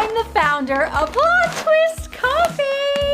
I'm the founder of Plot Twist Coffee.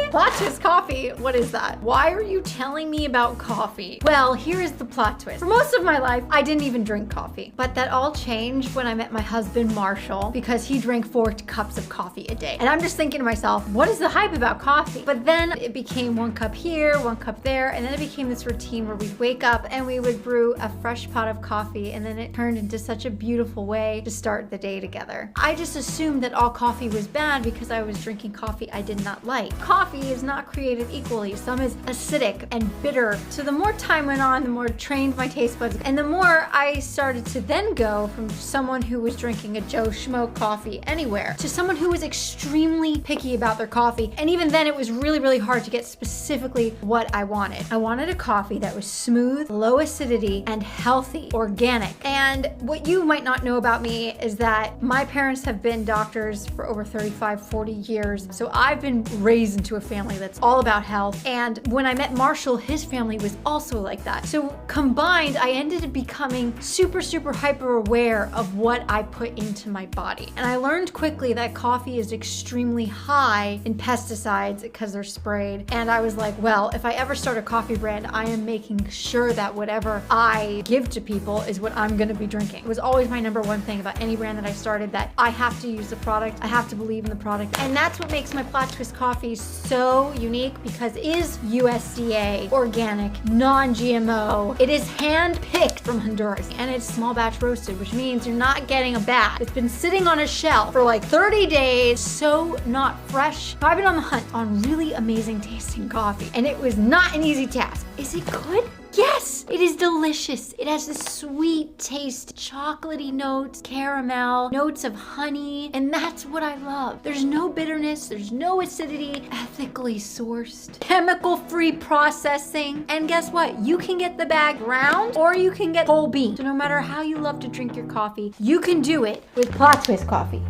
Plot Twist Coffee? What is that? Why are you telling me about coffee? Well, here is the plot twist. For most of my life, I didn't even drink coffee. But that all changed when I met my husband, Marshall, because he drank 4 cups of coffee a day. And I'm just thinking to myself, what is the hype about coffee? But then it became 1 cup here, 1 cup there, and then it became this routine where we'd wake up and we would brew a fresh pot of coffee, and then it turned into such a beautiful way to start the day together. I just assumed that all coffee was bad because I was drinking coffee I did not like. Coffee is not created equally. Some is acidic and bitter. So the more time went on, the more trained my taste buds, and the more I started to then go from someone who was drinking a Joe Schmo coffee anywhere to someone who was extremely picky about their coffee. And even then it was really, really hard to get specifically what I wanted. I wanted a coffee that was smooth, low acidity, and healthy, organic. And what you might not know about me is that my parents have been doctors for over 35, 40 years. So I've been raised into a family that's all about health. And when I met Marshall, his family was also like that. So combined, I ended up becoming super, super hyper aware of what I put into my body. And I learned quickly that coffee is extremely high in pesticides because they're sprayed. And I was like, well, if I ever start a coffee brand, I am making sure that whatever I give to people is what I'm gonna be drinking. It was always my #1 thing about any brand that I started, that I have to use the product, I have to believe in the product. And that's what makes my Plot Twist coffee so unique, because it is USDA, organic, non-GMO. It is hand-picked from Honduras, and it's small batch roasted, which means you're not getting a batch. It's been sitting on a shelf for like 30 days, so not fresh. I've been on the hunt on really amazing tasting coffee, and it was not an easy task. Is it good? Yes, it is delicious. It has this sweet taste, chocolatey notes, caramel, notes of honey, and that's what I love. There's no bitterness, there's no acidity, ethically sourced, chemical-free processing, and guess what? You can get the bag round or you can get whole bean. So no matter how you love to drink your coffee, you can do it with Plot Twist Coffee.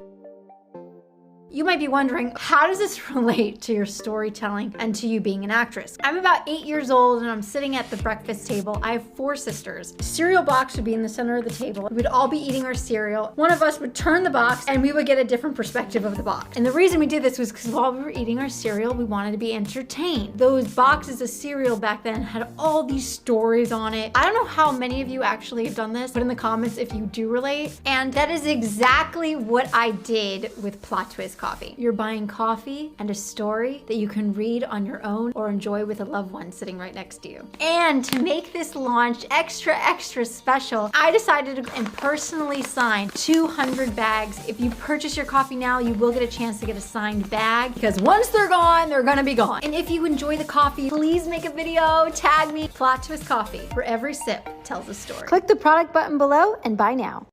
You might be wondering, how does this relate to your storytelling and to you being an actress? I'm about 8 years old and I'm sitting at the breakfast table. I have 4 sisters. The cereal box would be in the center of the table. We would all be eating our cereal. One of us would turn the box and we would get a different perspective of the box. And the reason we did this was because while we were eating our cereal, we wanted to be entertained. Those boxes of cereal back then had all these stories on it. I don't know how many of you actually have done this. Put in the comments if you do relate. And that is exactly what I did with Plot Twist Coffee. You're buying coffee and a story that you can read on your own or enjoy with a loved one sitting right next to you. And to make this launch extra, extra special, I decided to personally sign 200 bags. If you purchase your coffee now, you will get a chance to get a signed bag, because once they're gone, they're gonna be gone. And if you enjoy the coffee, please make a video, tag me. Plot Twist Coffee, where every sip tells a story. Click the product button below and buy now.